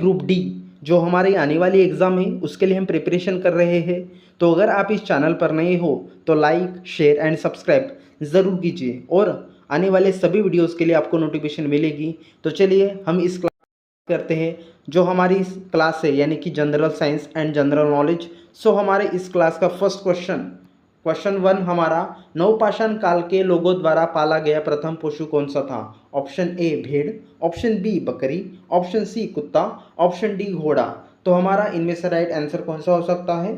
Group D जो हमारी आने वाली एग्ज़ाम है उसके लिए हम प्रिपरेशन कर रहे हैं। तो अगर आप इस चैनल पर नए हो तो लाइक शेयर एंड सब्सक्राइब ज़रूर कीजिए और आने वाले सभी वीडियोस के लिए आपको नोटिफिकेशन मिलेगी। तो चलिए हम इस क्लास करते हैं जो हमारी इस क्लास है यानी कि general science and general knowledge. So हमारे इस क्लास का फर्स्ट क्वेश्चन 1 हमारा, नवपाषाण काल के लोगों द्वारा पाला गया प्रथम पशु कौन सा था? ऑप्शन ए भेड़, ऑप्शन बी बकरी, ऑप्शन सी कुत्ता, ऑप्शन डी घोड़ा। तो हमारा इनमें से राइट आंसर कौन सा हो सकता है?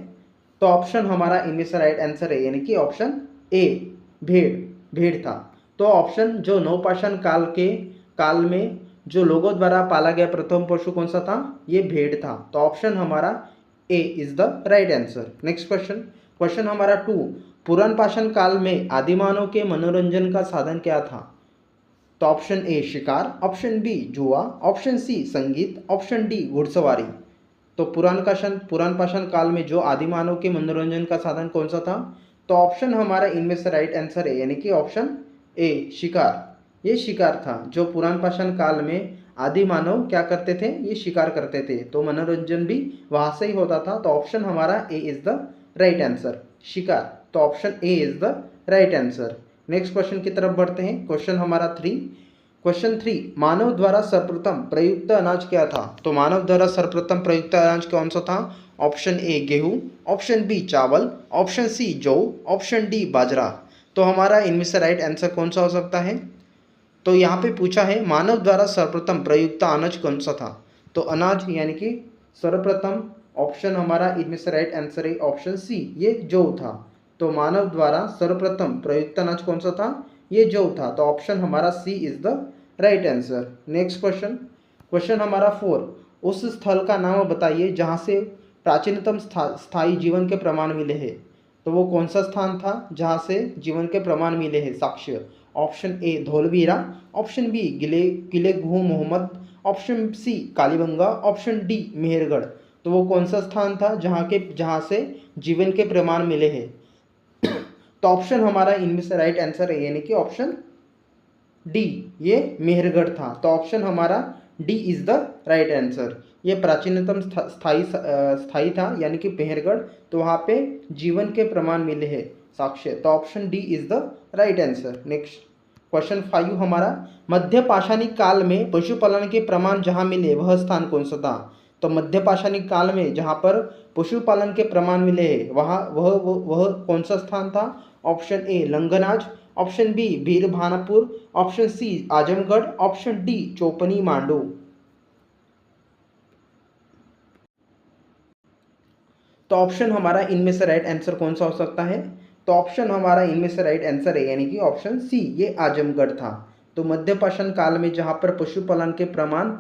तो ऑप्शन हमारा इनमें से राइट आंसर है यानी कि ऑप्शन ए भेड़ था। तो ऑप्शन जो नवपाषाण काल में जो लोगों द्वारा पाला गया प्रथम पशु कौन सा था? ये भेड़ था। तो ऑप्शन हमारा A is the right answer. Next question हमारा 2, पुरान पाषाण काल में आदिमानव के मनोरंजन का साधन क्या था? तो ऑप्शन ए शिकार, ऑप्शन बी जुआ, ऑप्शन सी संगीत, ऑप्शन डी घुड़सवारी। तो पुरान पाषाण काल में जो आदिमानव के मनोरंजन का साधन कौन सा था? तो ऑप्शन हमारा इनमें से राइट आंसर है यानी कि ऑप्शन ए शिकार। ये शिकार था। जो पुरान पाषाण काल में आदि मानव क्या करते थे? ये शिकार करते थे। तो मनोरंजन भी वहां से ही होता था। तो ऑप्शन हमारा A is the right answer, शिकार। तो option A is the right answer. Next question की तरफ बढ़ते हैं। क्वेश्चन हमारा 3, मानव द्वारा सर्वप्रथम प्रयुक्त अनाज क्या था? तो मानव द्वारा सर्वप्रथम प्रयुक्त अनाज कौन सा था? ऑप्शन ए गेहूं, ऑप्शन बी चावल, ऑप्शन सी जौ, ऑप्शन डी बाजरा। तो हमारा इनमें से राइट आंसर कौन सा हो सकता है? तो यहाँ पे पूछा है मानव द्वारा सर्वप्रथम प्रयुक्त अनाज कौन सा था? तो अनाज यानी कि सर्वप्रथम ऑप्शन हमारा इनमें से राइट आंसर है ऑप्शन सी, ये जौ था। तो मानव द्वारा सर्वप्रथम प्रयुक्त अनाज कौन सा था? ये जौ था। तो ऑप्शन हमारा C is the right answer. Next question हमारा 4, उस स्थल का नाम बताइए जहाँ से प्राचीनतम स्थायी जीवन के प्रमाण मिले हैं। तो वो कौन सा स्थान था जहाँ से जीवन के प्रमाण मिले हैं, साक्ष्य? Option A Dholavira, option B Kile Gul Mohammad, option C Kalibanga, option D Mehrgarh. तो वो कौन सा स्थान था जहाँ से जीवन के प्रमाण मिले हैं? तो ऑप्शन हमारा इनमें से राइट आंसर है यानी कि ऑप्शन डी, ये मेहरगढ़ था। तो ऑप्शन हमारा D is the right answer. ये प्राचीनतम स्थायी था यानी कि मेहरगढ़। तो वहाँ पे जीवन के प्रमाण मिले हैं, साक्ष्य। तो option D is the right answer. Next question 5 हमारा, मध्य पाषाणिक काल में पशुपालन के प्रमाण जहाँ मिले वह स्थान कौन सा था? तो मध्य पाषाणिक काल में जहाँ पर पशुपालन के प्रमाण मिले हैं वह कौन सा स्थान था? Option A Langhnaj, option B Veerbhanpur, option C Azamgarh, option D Chopani Mandu. तो ऑप्शन हमारा इनमें से राइट आंसर कौन सा हो सकता है? तो ऑप्शन हमारा इनमें से राइट आंसर है यानी कि ऑप्शन सी, ये आजमगढ़ था। तो मध्य पाषाण काल में जहाँ पर पशुपालन के प्रमाण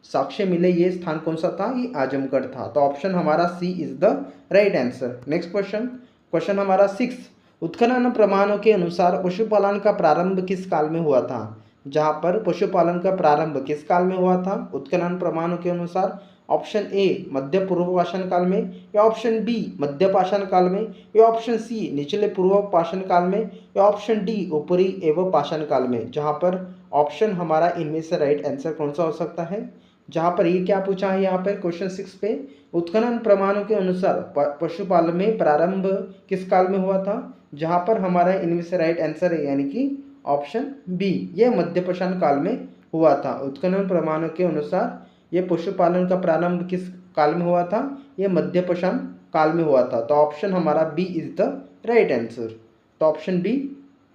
साक्ष्य मिले ये स्थान कौन सा था? ये आजमगढ़ था। तो ऑप्शन हमारा C is the right answer. Next question हमारा 6, उत्खनन प्रमाणों के अनुसार पशुपालन का प्रारंभ किस काल में हुआ था? जहाँ पर पशुपालन का प्रारंभ किस काल में हुआ था उत्खनन प्रमाणों के अनुसार? ऑप्शन ए मध्य पूर्व पाषाण काल में, या ऑप्शन बी मध्य पाषाण काल में, या ऑप्शन सी निचले पूर्व पाषाण काल में, या ऑप्शन डी ऊपरी एवं पाषाण काल में। जहाँ पर ऑप्शन हमारा इनमें से राइट आंसर कौन सा हो सकता है? जहाँ पर ये क्या पूछा है यहाँ पर क्वेश्चन 6 पे, उत्खनन प्रमाणों के अनुसार पशुपालन में प्रारंभ किस काल में हुआ था? जहाँ पर हमारा इनमें से राइट आंसर है यानी कि ऑप्शन बी, ये मध्य पाषाण काल में हुआ था। उत्खनन प्रमाणों के अनुसार ये पशुपालन का प्रारंभ किस काल में हुआ था? ये मध्य पाषाण काल में हुआ था। तो ऑप्शन हमारा B is the right answer. तो option B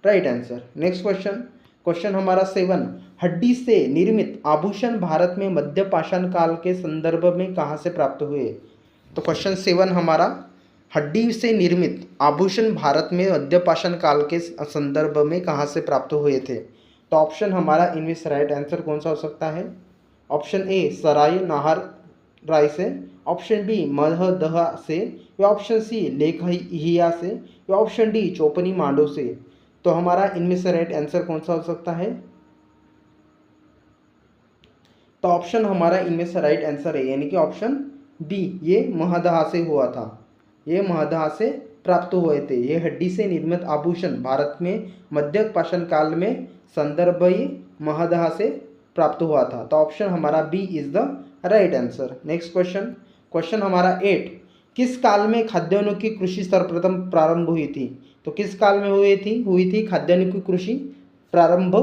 right answer. Next question हमारा 7, हड्डी से निर्मित आभूषण भारत में मध्य पाषाण काल के संदर्भ में कहाँ से प्राप्त हुए? तो क्वेश्चन 7 हमारा, हड्डी से निर्मित आभूषण भारत में मध्य पाषाण काल के संदर्भ में कहाँ से प्राप्त हुए थे? तो ऑप्शन हमारा इनमें से राइट आंसर कौन सा हो सकता है? ऑप्शन ए सराय नाहर राय से, ऑप्शन बी महदहा से, या ऑप्शन सी लेखहिया से, या ऑप्शन डी चोपनी मांडो से। तो हमारा इनमें से राइट आंसर कौन सा हो सकता है? तो ऑप्शन हमारा इनमें से राइट आंसर है यानी कि ऑप्शन बी, ये महदहा से हुआ था। ये महदहा से प्राप्त हुए थे। ये हड्डी से निर्मित आभूषण भारत में मध्य पाषाण काल में संदर्भ महदहा से प्राप्त हुआ था। तो ऑप्शन हमारा B is the right answer. Next question, question हमारा 8, किस काल में खाद्यान्नों की कृषि सर्वप्रथम प्रारंभ हुई थी? तो किस काल में हुई थी खाद्यान्नों की कृषि प्रारंभ?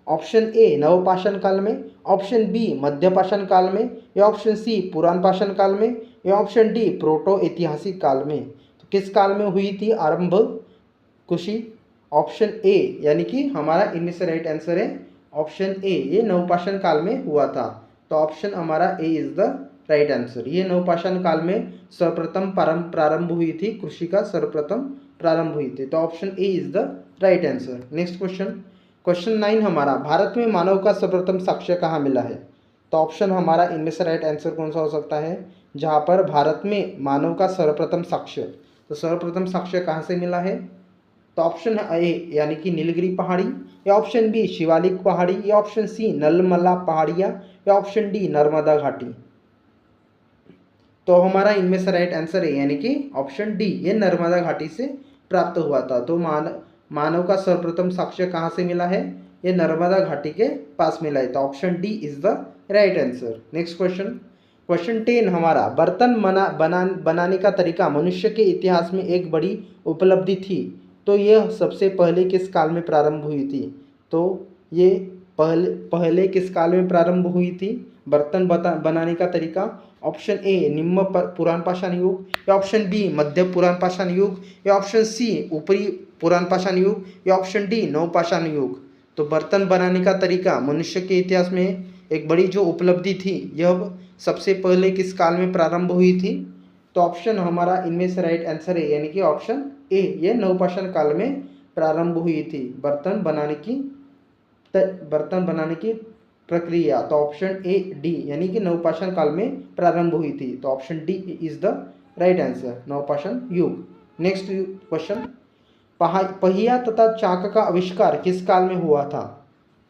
ऑप्शन ए नवपाषाण काल में, ऑप्शन बी मध्यपाषाण काल में, या ऑप्शन सी पुरान पाषाण काल में, या ऑप्शन डी प्रोटो ऐतिहासिक काल में? तो किस काल में हुई थी आरंभ कृषि? ऑप्शन ए यानी कि हमारा इनमें से राइट आंसर है ऑप्शन ए, ये नवपाषाण काल में हुआ था। तो ऑप्शन हमारा A is the right answer. ये नवपाषाण काल में सर्वप्रथम प्रारंभ हुई थी, कृषि का सर्वप्रथम प्रारंभ हुई थी। तो option A is the right answer. Next question, question 9 हमारा, भारत में मानव का सर्वप्रथम साक्ष्य कहाँ मिला है? तो ऑप्शन हमारा इनमें से राइट आंसर कौन सा हो सकता है जहाँ पर भारत में मानव का सर्वप्रथम साक्ष्य? तो सर्वप्रथम साक्ष्य कहाँ से मिला है? तो ऑप्शन ए यानी कि नीलगिरी पहाड़ी, या ऑप्शन बी शिवालिक पहाड़ी, या ऑप्शन सी नलमला पहाड़ियाँ, या ऑप्शन डी नर्मदा घाटी? तो हमारा इनमें से राइट आंसर है यानी कि ऑप्शन डी, ये नर्मदा घाटी से प्राप्त हुआ था। तो मानव का सर्वप्रथम साक्ष्य कहाँ से मिला है? ये नर्मदा घाटी के पास मिला है। तो option D is the right answer. Next question, question 10 हमारा, बर्तन बनाने का तरीका मनुष्य के इतिहास में एक बड़ी उपलब्धि थी, तो यह सबसे पहले किस काल में प्रारंभ हुई थी? तो ये पहले किस काल में प्रारंभ हुई थी बर्तन बनाने का तरीका? ऑप्शन ए निम्न पुरान पाषाण युग, या ऑप्शन बी मध्य पुरान पाषाण युग, या ऑप्शन सी ऊपरी पुरान पाषाण युग, या ऑप्शन डी नवपाषाण युग? तो बर्तन बनाने का तरीका मनुष्य के इतिहास में एक बड़ी जो उपलब्धि थी, यह सबसे पहले किस काल में प्रारंभ हुई थी? तो ऑप्शन हमारा इनमें से राइट आंसर है यानी कि ऑप्शन ए, ये नवपाषाण काल में प्रारंभ हुई थी बर्तन बनाने की प्रक्रिया। तो ऑप्शन ए डी यानी कि नवपाषाण काल में प्रारंभ हुई थी। तो option D is the right answer, नवपाषाण युग। नेक्स्ट क्वेश्चन, पहिया तथा चाक का आविष्कार किस काल में हुआ था?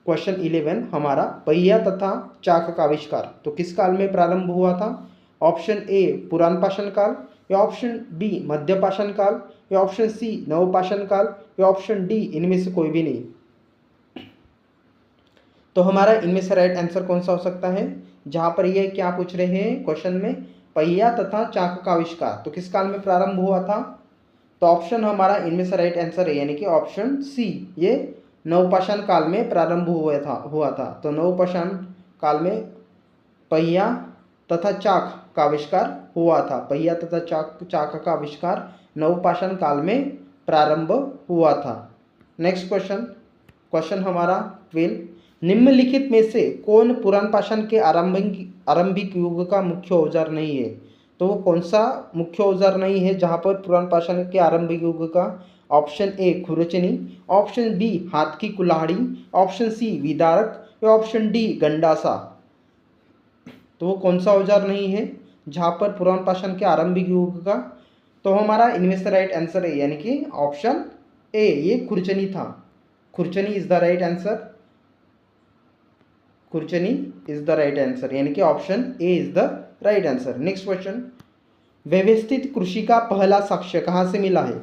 क्वेश्चन 11 हमारा, पहिया तथा चाक का आविष्कार तो किस काल में प्रारंभ हुआ था? ऑप्शन ए पुरान पाषाण काल, या ऑप्शन बी मध्यपाषाण काल, या ऑप्शन सी नवपाषाण काल, या ऑप्शन डी इनमें से कोई भी नहीं? तो हमारा इनमें से राइट आंसर कौन सा हो सकता है जहाँ पर ये क्या पूछ रहे हैं क्वेश्चन में, पहिया तथा चाक का आविष्कार तो किस काल में प्रारंभ हुआ था? तो ऑप्शन हमारा इनमें से राइट आंसर है यानी कि ऑप्शन सी, ये नवपाषाण काल में प्रारंभ हुआ था। तो नवपाषाण काल में पहिया तथा चाक का आविष्कार हुआ था। पहिया तथा चाक का आविष्कार नवपाषाण काल में प्रारंभ हुआ था। नेक्स्ट क्वेश्चन, क्वेश्चन हमारा 12, निम्नलिखित में से कौन पुरान पाषाण के आरंभिक युग का मुख्य औजार नहीं है? तो वो कौन सा मुख्य औजार नहीं है जहाँ पर पुरान पाषाण के आरंभिक युग का? ऑप्शन ए खुरचनी, ऑप्शन बी हाथ की कुल्हाड़ी, ऑप्शन सी विदारक, या ऑप्शन डी गंडासा? तो वो कौन सा औजार नहीं है जहाँ पर पुरान पाषाण के आरंभिक युग का? तो हमारा इनमें से राइट आंसर है यानी कि ऑप्शन ए, ये खुरचनी था। खुरचनी इज द राइट आंसर, खुरचनी इज द राइट आंसर यानी कि option A is the right answer. Next question, व्यवस्थित कृषि का पहला साक्ष्य कहाँ से मिला है?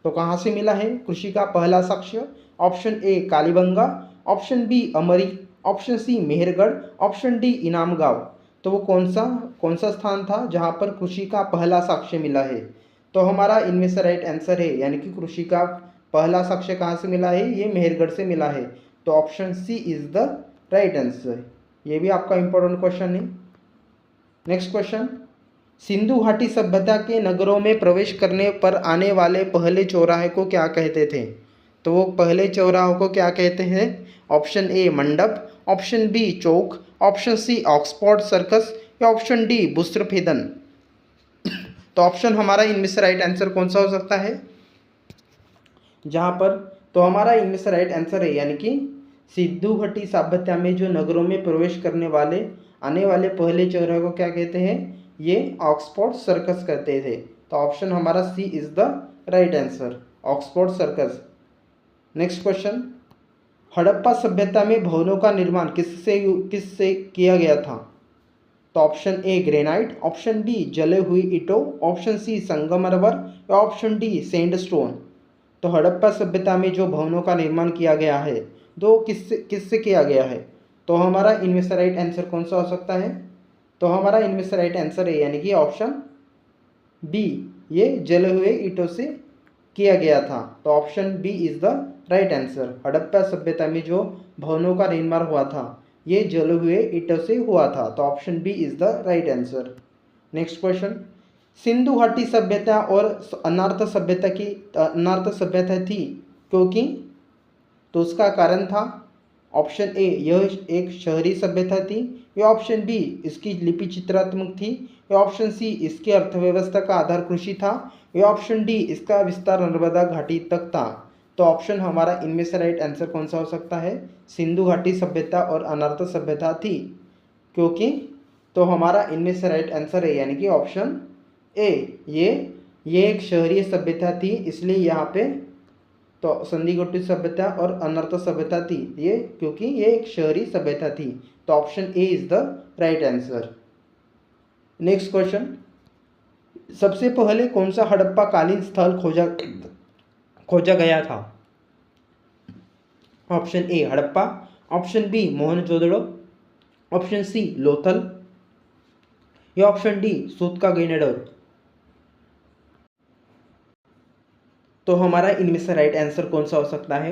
तो कहाँ से मिला है कृषि का पहला साक्ष्य? Option A Kalibanga, option B Amri, option C Mehrgarh, option D Inamgaon? तो वो कौन सा स्थान था जहाँ पर कृषि का पहला साक्ष्य मिला है? तो हमारा इनमें से राइट आंसर है यानी कि कृषि का पहला साक्ष्य कहाँ से मिला है? ये मेहरगढ़ से मिला है। तो option C is the right answer. ये भी आपका इंपॉर्टेंट क्वेश्चन है। नेक्स्ट क्वेश्चन, सिंधु घाटी सभ्यता के नगरों में प्रवेश करने पर आने वाले पहले चौराहे को क्या कहते थे? तो वो पहले चौराहों को क्या कहते हैं? ऑप्शन ए मंडप, ऑप्शन बी चौक, ऑप्शन सी ऑक्सफोर्ड सर्कस, या ऑप्शन डी बुस्रफेदन? तो ऑप्शन हमारा इनमें से राइट आंसर कौन सा हो सकता है जहाँ पर? तो हमारा इनमें से राइट आंसर है यानी कि सिंधु घाटी सभ्यता में जो नगरों में प्रवेश करने वाले आने वाले पहले चौराहे को क्या कहते हैं? ये ऑक्सफोर्ड सर्कस कहते थे। तो ऑप्शन हमारा C is the right answer, Oxford circus. Next question, Harappa सभ्यता में भवनों का निर्माण किससे किया गया था? तो option A granite, option B जले हुई ईंटों, ऑप्शन सी संगमरमर, या ऑप्शन डी सैंडस्टोन? तो हड़प्पा सभ्यता में जो भवनों का निर्माण किया गया है तो किससे किया गया है? तो हमारा इनमें से राइट आंसर कौन सा हो सकता है? तो हमारा इनमें से राइट आंसर है यानी कि ऑप्शन बी, ये जले हुए ईंटों से किया गया था। तो option B is the right answer. Harappa सभ्यता में जो भवनों का निर्माण हुआ था ये जले हुए ईंटों से हुआ था। तो option B is the right answer. Next question, Sindhu घाटी सभ्यता और अनार्त सभ्यता थी क्योंकि, तो उसका कारण था ऑप्शन ए यह एक शहरी सभ्यता थी, या ऑप्शन बी इसकी लिपि चित्रात्मक थी, या ऑप्शन सी इसकी अर्थव्यवस्था का आधार कृषि था, या ऑप्शन डी इसका विस्तार नर्मदा घाटी तक था। तो ऑप्शन हमारा इनमें से राइट आंसर कौन सा हो सकता है? सिंधु घाटी सभ्यता और अनार्त सभ्यता थी क्योंकि, तो हमारा इनमें से राइट आंसर है यानी कि ऑप्शन ए, ये एक शहरीय सभ्यता थी, इसलिए यहाँ पे तो सिंधु घाटी सभ्यता और अनार्त सभ्यता थी ये क्योंकि ये एक शहरी सभ्यता थी। तो option A is the right answer. Next question, सबसे पहले कौन सा हड़प्पा कालीन स्थल खोजा गया था? Option A Harappa, option B Mohenjodaro, option C Lothal, या ऑप्शन डी सूतकागिनेडर। तो हमारा इनमें से राइट आंसर कौन सा हो सकता है?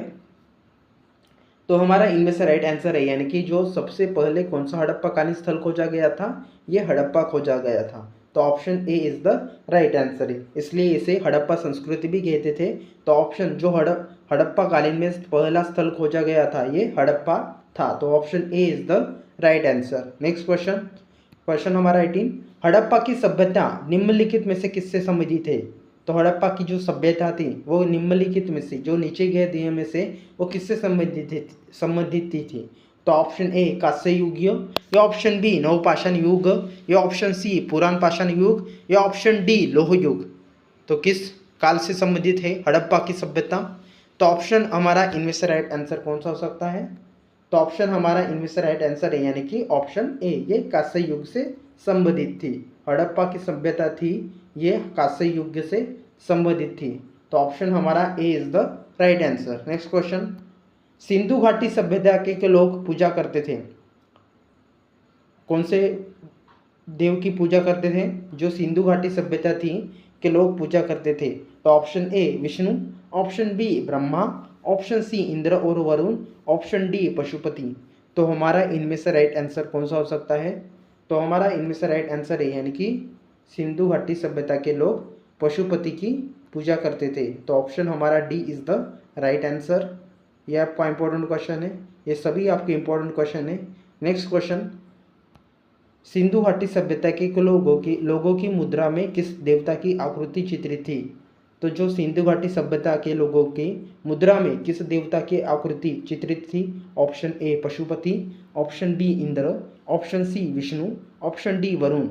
तो हमारा इनमें से राइट आंसर है यानी कि जो सबसे पहले कौन सा हड़प्पा कालीन स्थल खोजा गया था, ये हड़प्पा खोजा गया था। तो option A is the right answer है, इसलिए इसे हड़प्पा संस्कृति भी कहते थे। तो ऑप्शन जो हड़प्पा कालीन में पहला स्थल खोजा गया था ये हड़प्पा था। तो option A is the right answer. Next question, question हमारा 18, हड़प्पा की सभ्यता निम्नलिखित में से किससे संबंधित है? तो हड़प्पा की जो सभ्यता थी वो निम्नलिखित में से, जो नीचे गए दिए में से, वो किससे संबंधित थी? तो ऑप्शन ए कांस्य युगीय, या ऑप्शन बी नवपाषाण युग, या ऑप्शन सी पुरान पाषाण युग, या ऑप्शन डी लौह युग। तो किस काल से संबंधित है हड़प्पा की सभ्यता? तो ऑप्शन हमारा इनमें से राइट आंसर कौन सा हो सकता है? तो ऑप्शन हमारा इनमें से राइट आंसर है यानी कि ऑप्शन ए, ये कांस्य युग से संबंधित थी। हड़प्पा की सभ्यता थी ये कांस्य युग से संबंधित थी। तो ऑप्शन हमारा A is the right answer. Next question, Sindhu घाटी सभ्यता के लोग पूजा करते थे, कौन से देव की पूजा करते थे जो सिंधु घाटी सभ्यता थी के लोग पूजा करते थे? तो option A Vishnu, option B Brahma, option C Indra और वरुण, ऑप्शन डी पशुपति। तो हमारा इनमें से राइट आंसर कौन सा हो सकता है? तो हमारा इनमें से राइट आंसर है यानी कि सिंधु घाटी सभ्यता के लोग पशुपति की पूजा करते थे। तो ऑप्शन हमारा D is the right answer. ये आपका इंपॉर्टेंट क्वेश्चन है, ये सभी आपके इंपॉर्टेंट क्वेश्चन है। नेक्स्ट क्वेश्चन, सिंधु घाटी सभ्यता के लोगों की मुद्रा में किस देवता की आकृति चित्रित थी? तो जो सिंधु घाटी सभ्यता के लोगों की मुद्रा में किस देवता की आकृति चित्रित थी? Option A Pashupati, option B Indra, option C Vishnu, option D Varuna.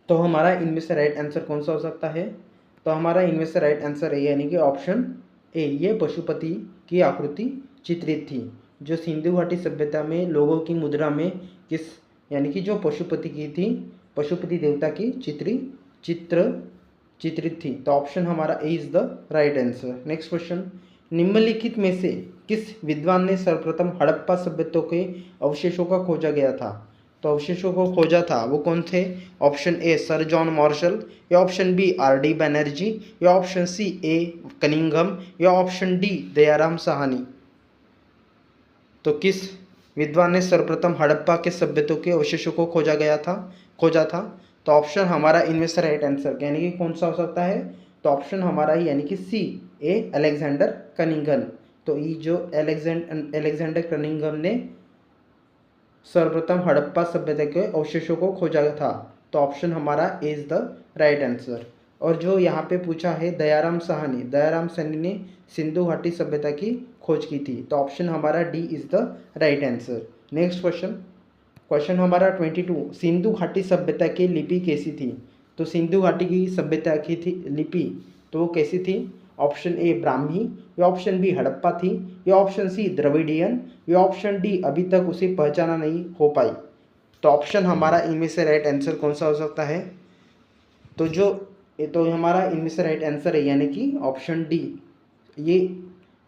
तो हमारा इनमें से राइट आंसर कौन सा हो सकता है? तो हमारा इनमें से राइट आंसर है यानी कि ऑप्शन ए, ये पशुपति की आकृति चित्रित थी। जो सिंधु घाटी सभ्यता में लोगों की मुद्रा में किस, यानी कि जो पशुपति की थी, पशुपति देवता की चित्रित थी। तो ऑप्शन हमारा A is the right answer. Next question, निम्नलिखित में से किस विद्वान ने सर्वप्रथम हड़प्पा सभ्यता के अवशेषों का खोजा गया था? तो अवशेषों को खोजा था वो कौन थे? Option A sir John Marshall, या option B R D Banerjee, या ऑप्शन सी ए कनिंघम, या ऑप्शन डी दयाराम साहनी। तो किस विद्वान ने सर्वप्रथम हड़प्पा के सभ्यता के अवशेषों को खोजा था? तो ऑप्शन हमारा इनमें से राइट आंसर यानी कि कौन सा हो सकता है? तो ऑप्शन हमारा यानी कि सी, ए अलेक्जेंडर कनिंघम। तो ये जो अलेक्जेंडर कनिंघम ने सर्वप्रथम हड़प्पा सभ्यता के अवशेषों को खोजा था। तो ऑप्शन हमारा A is the right answer. और जो यहाँ पे पूछा है दयाराम साहनी ने सिंधु घाटी सभ्यता की खोज की थी। तो ऑप्शन हमारा D is the right answer. Next question हमारा 22, सिंधु घाटी सभ्यता की लिपि कैसी थी? तो सिंधु घाटी की सभ्यता की थी लिपि, तो वो कैसी थी? ऑप्शन ए ब्राह्मी, या ऑप्शन बी हड़प्पा थी, या ऑप्शन सी द्रविडियन, या ऑप्शन डी अभी तक उसे पहचाना नहीं हो पाई। तो ऑप्शन हमारा इनमें से राइट आंसर कौन सा हो सकता है? तो हमारा इनमें से राइट आंसर है यानी कि ऑप्शन डी, ये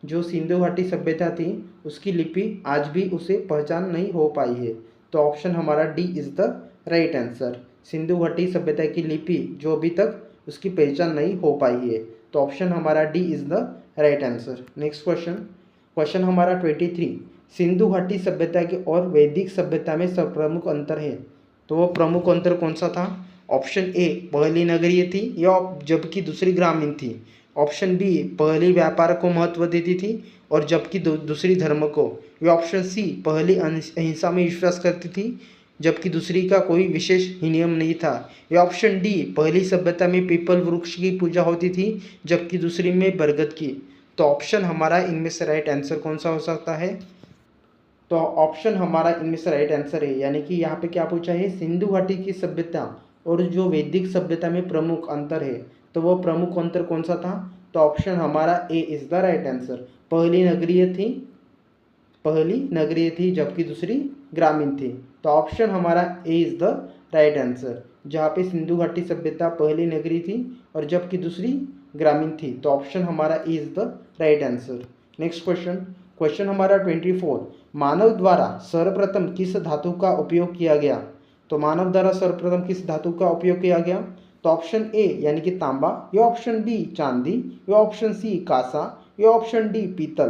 जो सिंधु घाटी सभ्यता थी उसकी लिपि आज भी उसे पहचान नहीं हो पाई है। तो ऑप्शन हमारा D is the right answer. Sindhu घाटी सभ्यता की लिपि जो अभी तक उसकी पहचान नहीं हो पाई है, तो ऑप्शन हमारा D is the right answer. Next question, question हमारा 23, सिंधु घाटी सभ्यता के और वैदिक सभ्यता में सब प्रमुख अंतर है, तो वो प्रमुख अंतर कौन सा था? ऑप्शन ए पहली नगरीय थी या जबकि दूसरी ग्रामीण थी। ऑप्शन बी पहली व्यापार को महत्व देती थी और जबकि दूसरी धर्म को। या ऑप्शन सी पहली अहिंसा में विश्वास करती थी जबकि दूसरी का कोई विशेष ही नियम नहीं था। या ऑप्शन डी पहली सभ्यता में पीपल वृक्ष की पूजा होती थी जबकि दूसरी में बरगद की। तो ऑप्शन हमारा इनमें से राइट आंसर कौन सा हो सकता है? तो ऑप्शन हमारा इनमें से राइट आंसर है, यानी कि यहाँ पे क्या पूछा है, सिंधु घाटी की सभ्यता और जो वैदिक सभ्यता में प्रमुख अंतर है, तो वो प्रमुख अंतर कौन सा था? तो ऑप्शन हमारा A is the right answer. पहली नगरीय थी जबकि दूसरी ग्रामीण थी, तो ऑप्शन हमारा A is the right answer. जहाँ पे सिंधु घाटी सभ्यता पहली नगरीय थी और जबकि दूसरी ग्रामीण थी, तो ऑप्शन हमारा A is the right answer. Next question, question हमारा 24, मानव द्वारा सर्वप्रथम किस धातु का उपयोग किया गया? तो मानव द्वारा सर्वप्रथम किस धातु का उपयोग किया गया? तो ऑप्शन ए यानी कि तांबा, या ऑप्शन बी चांदी, या ऑप्शन सी कांसा, या ऑप्शन डी पीतल।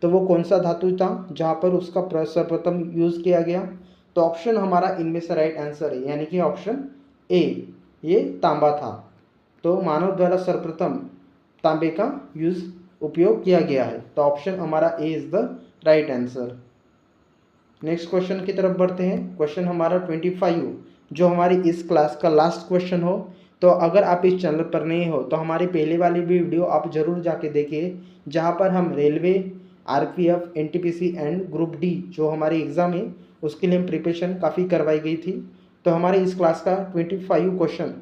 तो वो कौन सा धातु था जहाँ पर उसका सर्वप्रथम यूज़ किया गया? तो ऑप्शन हमारा इनमें से राइट आंसर है, यानी कि ऑप्शन ए, ये तांबा था। तो मानव द्वारा सर्वप्रथम तांबे का उपयोग किया गया है, तो ऑप्शन हमारा A is the right answer. Next question की तरफ बढ़ते हैं, क्वेश्चन हमारा 25, जो हमारी इस क्लास का लास्ट क्वेश्चन हो। तो अगर आप इस चैनल पर नए हो तो हमारी पहले वाली भी वीडियो आप ज़रूर जाके देखिए, जहाँ पर हम railway, RPF, NTPC and group D जो हमारी एग्ज़ाम है उसके लिए हम प्रिपरेशन काफ़ी करवाई गई थी। तो हमारे इस क्लास का 25 क्वेश्चन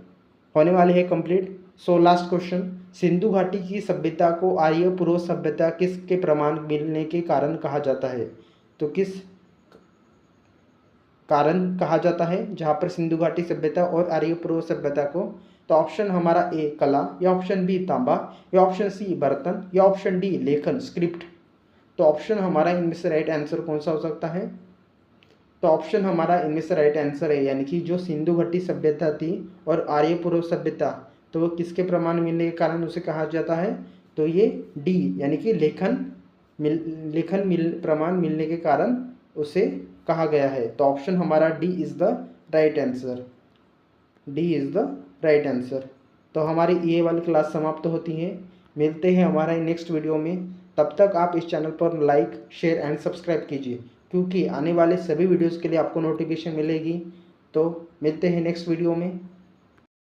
होने वाले हैं complete. So last question, Sindhu घाटी की सभ्यता को आर्य पूर्व सभ्यता किसके प्रमाण मिलने के कारण कहा जाता है? तो किस कारण कहा जाता है जहाँ पर सिंधु घाटी सभ्यता और आर्य पूर्व सभ्यता को? तो ऑप्शन हमारा ए कला, या ऑप्शन बी तांबा, या ऑप्शन सी बर्तन, या ऑप्शन डी लेखन स्क्रिप्ट। तो ऑप्शन हमारा इनमें से राइट आंसर कौन सा हो सकता है? तो ऑप्शन हमारा इनमें से राइट आंसर है, यानी कि जो सिंधु घाटी सभ्यता थी और आर्य पूर्व सभ्यता, तो वो किसके प्रमाण मिलने के कारण उसे कहा जाता है? तो ये डी, यानी कि प्रमाण मिलने के कारण उसे कहा गया है। तो ऑप्शन हमारा D is the right answer. D is the right answer. तो हमारी ये वाली क्लास समाप्त होती है। मिलते हैं हमारा नेक्स्ट वीडियो में। तब तक आप इस चैनल पर लाइक, शेयर एंड सब्सक्राइब कीजिए, क्योंकि आने वाले सभी वीडियोज़ के लिए आपको नोटिफिकेशन मिलेगी। तो मिलते हैं नेक्स्ट वीडियो में।